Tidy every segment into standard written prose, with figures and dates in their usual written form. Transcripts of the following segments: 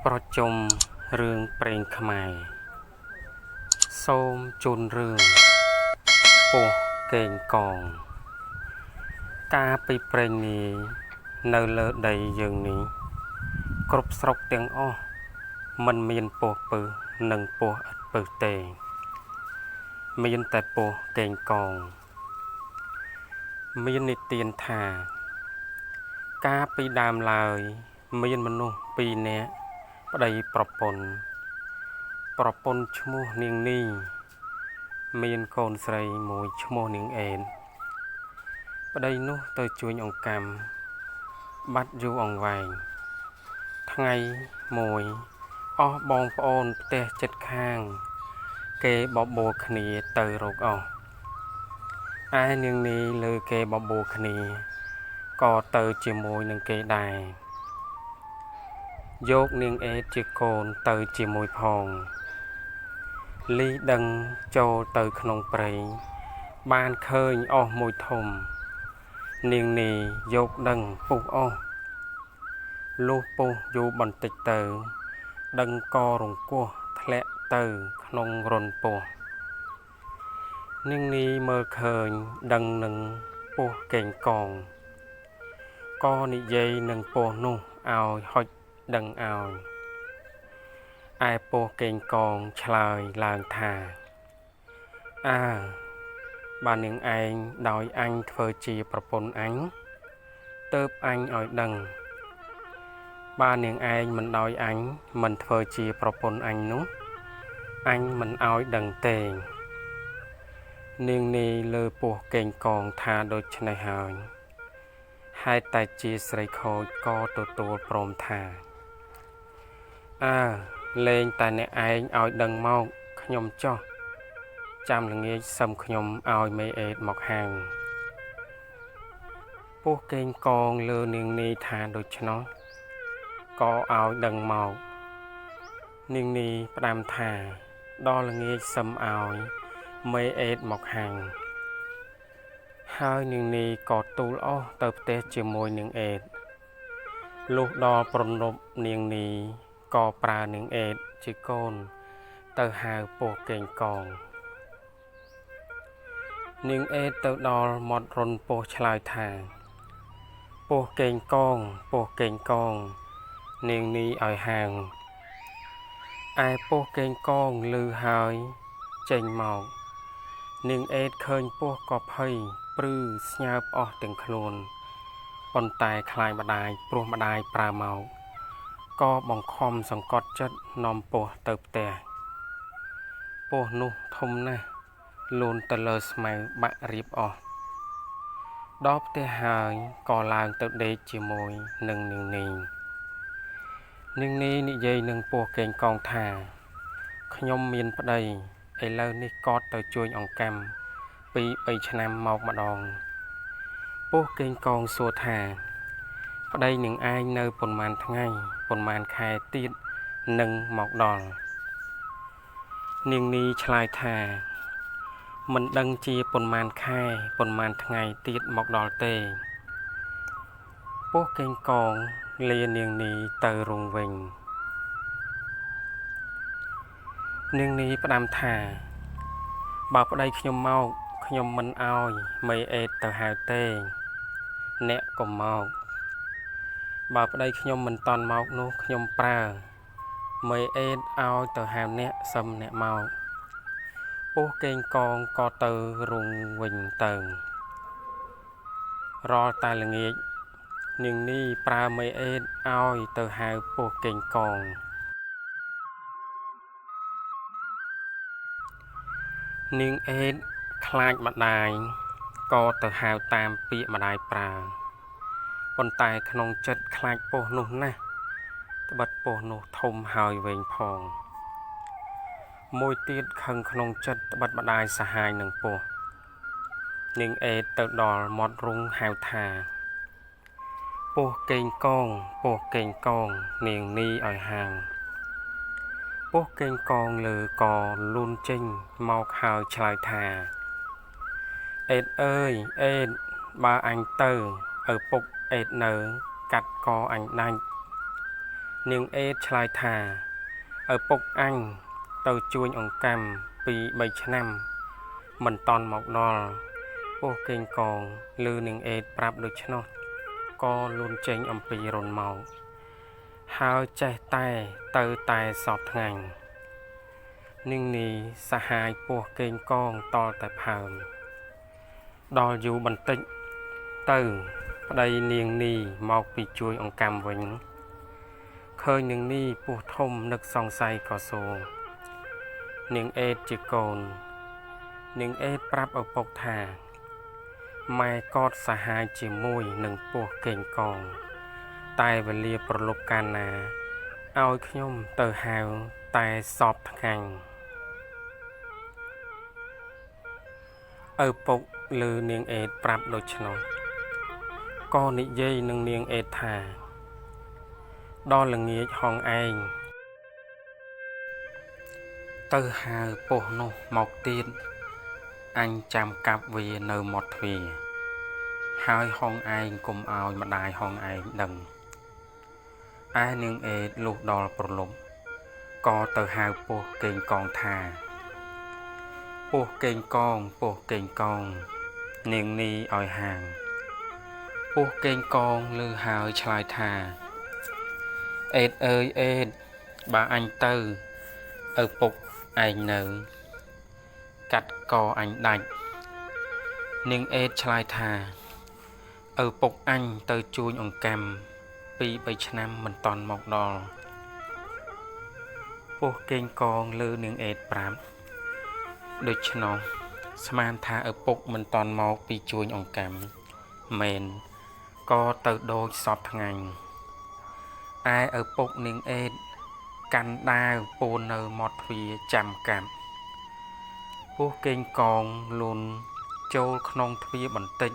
ប្រជុំរឿងព្រេងខ្មែរសូមជូនរឿងពស់កេងកងកាលពីព្រេងនាយនៅលើដីយើងនេះគ្រប់ស្រុកទាំងអស់មិនមានពស់ពឹសនិងពស់ឥតពឹសទេមានតែពស់កេងកងមាននិទានថាកាលពីដើមឡើយមានមនុស្សពីរនាក់ប្តីប្រពន្ធឈ្មោះនាងនីមានកូនស្រីមួយឈ្មោះនាងអេនប្តីនោះទៅជួញអង្កាំបាត់យូរអង្វែងថ្ងៃមួយអស់បងប្អូនផ្ទះជិតខាងគេបបួលគ្នាទៅរកអស់ឯនាងនីលើគេបបួលគ្នាក៏ទៅជាមួយនឹងគេដែរយកនាងអេតជាកូនទៅជាមួយផងលីដឹងចូលទៅក្នុងព្រៃបានឃើញអស់មួយធំនាងនីយកដឹងពុះអស់លុះពុះយូរបន្តិចទៅដឹងក៏រង្គោះធ្លាក់ទៅក្នុងរន្ធពស់នាងនីមើលឃើញដឹងនឹងពស់កេងកងក៏និយាយនឹងពស់នោះឲ្យហុចដឹងឲ្យឯពស់កេងកងឆ្លើយឡើងថាបាននាងឯងដោយអញធ្វើជាប្រពន្ធអញទើបអញឲ្យដឹងបាននាងឯងមិនដោយអញមិនធ្វើជាប្រពន្ធអញនោះអញមិនឲ្យដឹងទេនាងនីលើពស់កេងកងថាដូច្នេះហើយហេតុតែជាស្រីខូចក៏ទទួលព្រមថាលេងតែអ្នកឯងឲ្យដឹងមកខ្ញុំចោះចាំល្ងាចសឹមខ្ញុំឲ្យមេអេតមកហាងពស់កេងកងលើនាងនីថាដូច្នោះក៏ឲ្យដឹងមកនាងនីផ្ដាំថាដល់ល្ងាចសឹមឲ្យមេអេតមកហាងហើយនាងនីក៏ទូលអស់ទៅផ្ទះជាមួយនាងអេតលុះដល់ប្រណប់នាងនីក៏ប្រើនាងអេតជាកូនទៅហៅពស់កេងកងនាងអេតទៅដល់មាត់រន្ធពស់ឆ្លើយថាពស់កេងកងពស់កេងកងនាងនីឲ្យហាងឯពស់កេងកងឮហើយចេញមកនាងអេតឃើញពស់ក៏ភ័យព្រឺស្ញើបអស់ទាំងខ្លួនប៉ុន្តែខ្លាចម្ដាយព្រោះម្ដាយប្រើមកក៏បង្ខំសង្កត់ចិត្តនាំពស់ទៅផ្ទះពស់នោះធំណាស់លូនទៅលើស្មៅបាក់រៀបអស់ដល់ផ្ទះហើយក៏ឡើងទៅដេកជាមួយនឹងនាងនីនិយាយនឹងពស់កេងកងថាខ្ញុំមានប្តីឥឡូវនេះកតទៅជួញអង្កាំ2-3ឆ្នាំមកម្ដងពស់កេងកងសួរថាប្តីនឹងឯងនៅប៉ុន្មានថ្ងៃប៉ុន្មានខែទៀតនឹងមកដល់នាងនីឆ្លើយថាមិនដឹងជាប៉ុន្មានខែប៉ុន្មានថ្ងៃទៀតមកដល់ទេពស់កេងកងលានាងនីទៅរងវិញនាងនីផ្ដាំថាបើប្តីខ្ញុំមកខ្ញុំមិនឲ្យមេអេតទៅហៅទេអ្នកកុំមកបើប្តីខ្ញុំមិនតន់មកនោះខ្ញុំប្រើមេអេតឲ្យទៅហៅអ្នកសឹមអ្នកមកពស់កេងកងក៏ទៅរងវិញទៅរាល់តែល្ងាចនាងនីប្រើមេអេតឲ្យទៅហៅពស់កេងកងនាងអេតខ្លាចម្ដាយក៏ទៅហៅតាមពាក្យម្ដាយប្រើប៉ុន្តែក្នុងចិត្តខ្លាចពស់នោះណាស់ត្បិតពស់នោះធំហើយវែងផងមួយទៀតខឹងក្នុងចិត្តត្បិតម្ដាយសហាយនឹងពស់នាងអេតទៅដល់មាត់រូងហៅថាពស់កេងកងពស់កេងកងនាងនីឲ្យហាងពស់កេងកងលើក៏លូនចេញមកហើយឆ្លើយថាអេតអើយអេតបើអញទៅឪពុកអេតនៅកាត់កអញដាច់ នាងអេតឆ្លើយថាឪពុកអញទៅជួញអង្កាំពី3ឆ្នាំមិនតន់មកដល់ពោះកេងកងឮនាងអេតប្រាប់ដូច្នោះក៏លូនចេញអំពីរុនមកហើយចេះតែទៅតែសពថ្ងៃនាងនីសហាយពោះកេងកងតតែផើមដល់យូរបន្តិចទៅប្តីនាងនីមកពីជួយអង្កាំវិញឃើញនាងនីពោះធំនឹកសង្ស័យក៏សួរនាងអេតជាកូននាងអេតប្រាប់ឪពុកថាម៉ែកតសហាយជាមួយនឹងពោះកេងកងតែវេលាប្រលប់កាលណាឲ្យខ្ញុំទៅហៅតែសពថ្ងៃឪពុកឮនាងអេតប្រាប់ដូច្នោះក៏និយាយនឹងនាងអេតថាដល់ល្ងាចហងឯងទៅហៅពោះនោះមកទៀតអញចាំកាប់វានៅមាត់ទ្វារហើយហងឯងកុំឲ្យម្ដាយហងឯងដឹងឯនាងអេតលុះដល់ប្រលប់ក៏ទៅហៅពោះកេងកងថាពោះកេងកងពោះកេងកងនាងនីឲ្យហាងពោះកេងកងឮហើយឆ្លើយថាអេតអើយអេតបើអញទៅឪពុកឯងនៅកាត់កអញដាច់នាងអេតឆ្លើយថាឪពុកអញទៅជួញអង្កាំពី3ឆ្នាំមិនតន់មកដល់ពោះកេងកងឮនាងអេតប្រាប់ដូច្នោះស្មានថាឪពុកមិនតន់មកពីជួញអង្កាំមែនក៏ទៅដូចសពថ្ងៃឯឪពុកនាងអេតកាន់ដាវពូននៅមាត់ទ្វារចាំកាប់ពោះកេងកងលូនចូលក្នុងទ្វារបន្តិច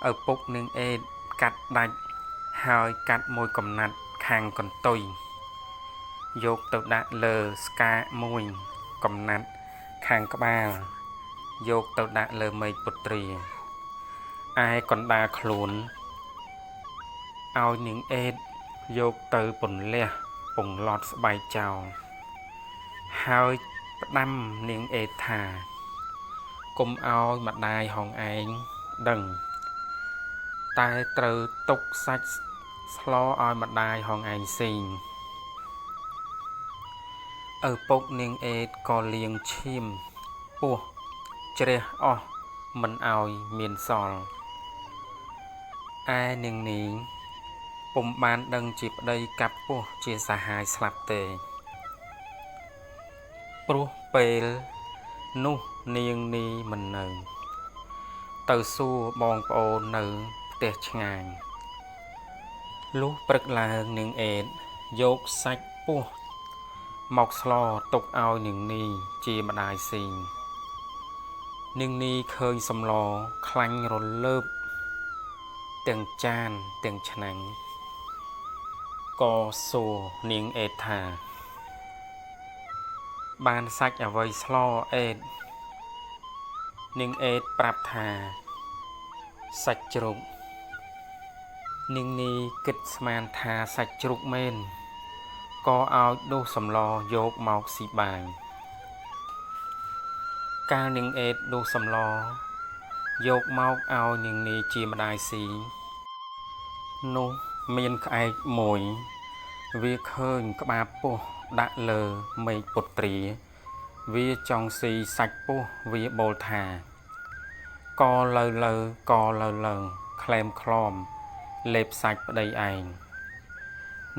ឪពុកនាងអេតកាត់ដាច់ហើយកាត់មួយកំណាត់ខាងកន្ទុយយកទៅដាក់លើស្កាមួយកំណាត់ខាងក្បាលយកទៅដាក់លើមេឃពុត្រាឯកណ្ដាលខ្លួនឲ្យនាងអេតយកទៅពន្លះពងឡត់ស្បែកចោលហើយផ្ដាំនាងអេតថាកុំឲ្យម្ដាយហងឯងដឹងតែត្រូវទុកសាច់ស្លឲ្យម្ដាយហងឯងស៊ីងឪពុកនាងអេតក៏លាងឈាមពោះជ្រះអស់មិនឲ្យមានសល់ឯនាងនីពុំបានដឹងជាប្តីកាប់ពោះជាសហាយស្លាប់ទេព្រោះពេលនោះនាងនីមិននៅទៅសួរបងប្អូននៅផ្ទះឆ្ងាយលុះព្រឹកឡើងនាងអេតយកសាច់ពោះមកស្លទុកឲ្យនាងនីជាម្ដាយស៊ីងនាងនីឃើញសម្លខ្លាញ់រលើបទាំងចានទាំងឆ្នាំងក៏សួរនាងអេតថាបានសាច់អ្វីស្លអេតនាងអេតប្រាប់ថាសាច់ជ្រូកនាងនីគិតស្មានថាសាច់ជ្រូកមែនក៏ឲ្យដួសសម្លយកមកស៊ីបាយកាលនាងអេតដួសសម្លយកមកឲ្យនាងនីជាម្ដាយស៊ីនោះមានក្អែកមួយវាឃើញក្បាលពោះដាក់លើមេឃពុត្រាវាចង់ស៊ីសាច់ពោះវាបូលថាកលើក្លែមក្លំលេបសាច់ប្តីឯង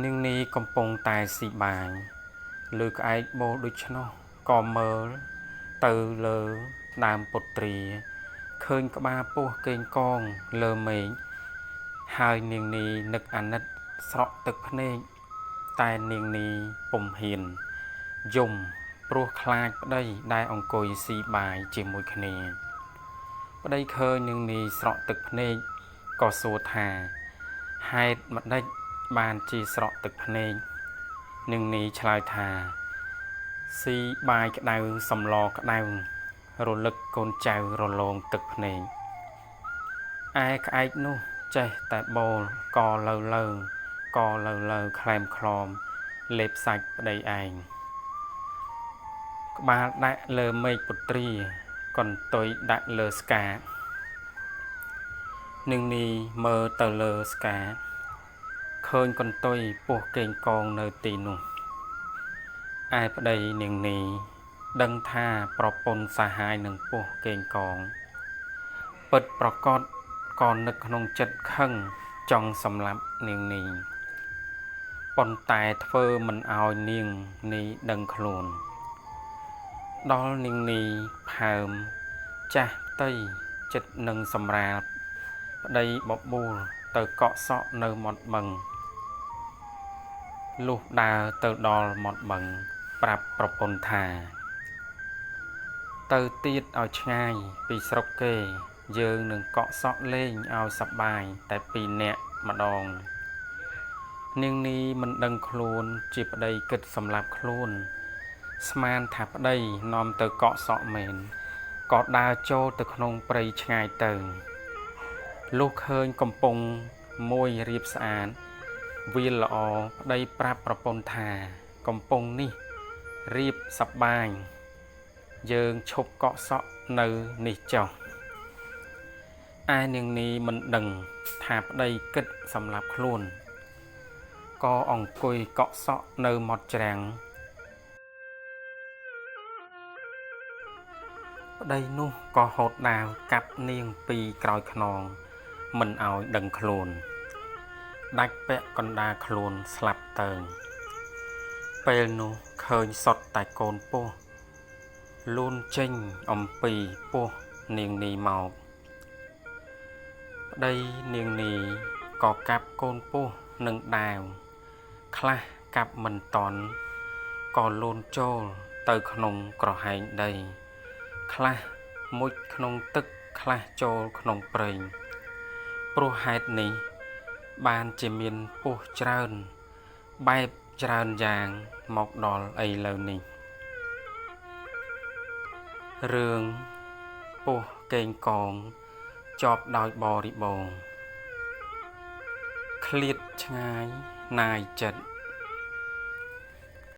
នាងនីកំពុងតែស៊ីបាយលើក្អែកបូលដូច្នោះក៏មើលទៅលើដើមពុត្រាឃើញក្បាលពោះកេងកងលើមេឃហើយនាងនីនឹកអាណិតស្រក់ទឹកភ្នែកតែនាងនីពុំហ៊ានយំព្រោះខ្លាចប្តីដែលអង្គុយស៊ីបាយជាមួយគ្នាប្តីឃើញនាងនីស្រក់ទឹកភ្នែកក៏សួរថាហេតុម្ដេចបានជាស្រក់ទឹកភ្នែកនាងនីឆ្លើយថាស៊ីបាយក្តៅសម្លក្តៅរលឹកកូនចៅរលោងទឹកភ្នែកឯក្អែកនោះចេះតែបូលកលើ ក៏លើក្លែមក្លមលេបសាច់ប្តីឯងក្បាលដាក់លើមេឃពុត្រាកន្ទុយដាក់លើស្កានាងនីមើលទៅលើស្កាឃើញកន្ទុយពស់កេងកងនៅទីនោះឯប្តីនាងនីដឹងថាប្រពន្ធសាហាយនឹងពស់កេងកងពិតប្រកបក៏នឹកក្នុងចិត្តខឹងចង់សម្លាប់នាងនីប៉ុន្តែធ្វើមិនឲ្យនាងនីដឹងខ្លួនដល់នាងនីផើមចាស់ផ្ទៃចិត្តនឹងសម្រាលប្តីបបួលទៅកក់សក់នៅមាត់បឹងលុះដើរទៅដល់មាត់បឹងប្រាប់ប្រពន្ធថាទៅទៀតឲ្យឆ្ងាយពីស្រុកគេយើងនឹងកក់សក់លេងឲ្យសប្បាយតែ2នាក់ម្ដងនាងនីមិនដឹងខ្លួនជាប្តីគិតសម្លាប់ខ្លួនស្មានថាប្តីនាំទៅកក់សក់មែនក៏ដើរចូលទៅក្នុងព្រៃឆ្ងាយទៅលុះឃើញកំពង់មួយរៀបស្អាតវាលល្អប្តីប្រាប់ប្រពន្ធថាកំពង់នេះរៀបសប្បាយយើងឈប់កក់សក់នៅនេះចុះឯនាងនីមិនដឹងថាប្តីគិតសម្លាប់ខ្លួនក៏អង្គុយកក់សក់នៅមាត់ច្រាំងប្តីនោះក៏ហូតដាវកាប់នាងពីក្រោយខ្នងមិនឲ្យដឹងខ្លួនដាច់ពាក់កណ្ដាលខ្លួនស្លាប់ទៅពេលនោះឃើញសុទ្ធតែកូនពស់លូនចេញអំពីពស់នាងនីមកប្តីនាងនីក៏កាប់កូនពស់នឹងដាវខ្លះកាប់មិនតន់ក៏លូនចូលទៅក្នុងក្រហែងដីខ្លះមុជក្នុងទឹកខ្លះចូលក្នុងព្រៃព្រោះហេតុនេះបានជាមានពស់ច្រើនបែបច្រើនយ៉ាងមកដល់ឥឡូវនេះរឿងពស់កេងកងជាប់ដោយបរិបូរណ៍ឃ្លាតឆ្ងាយណាយចិត្ត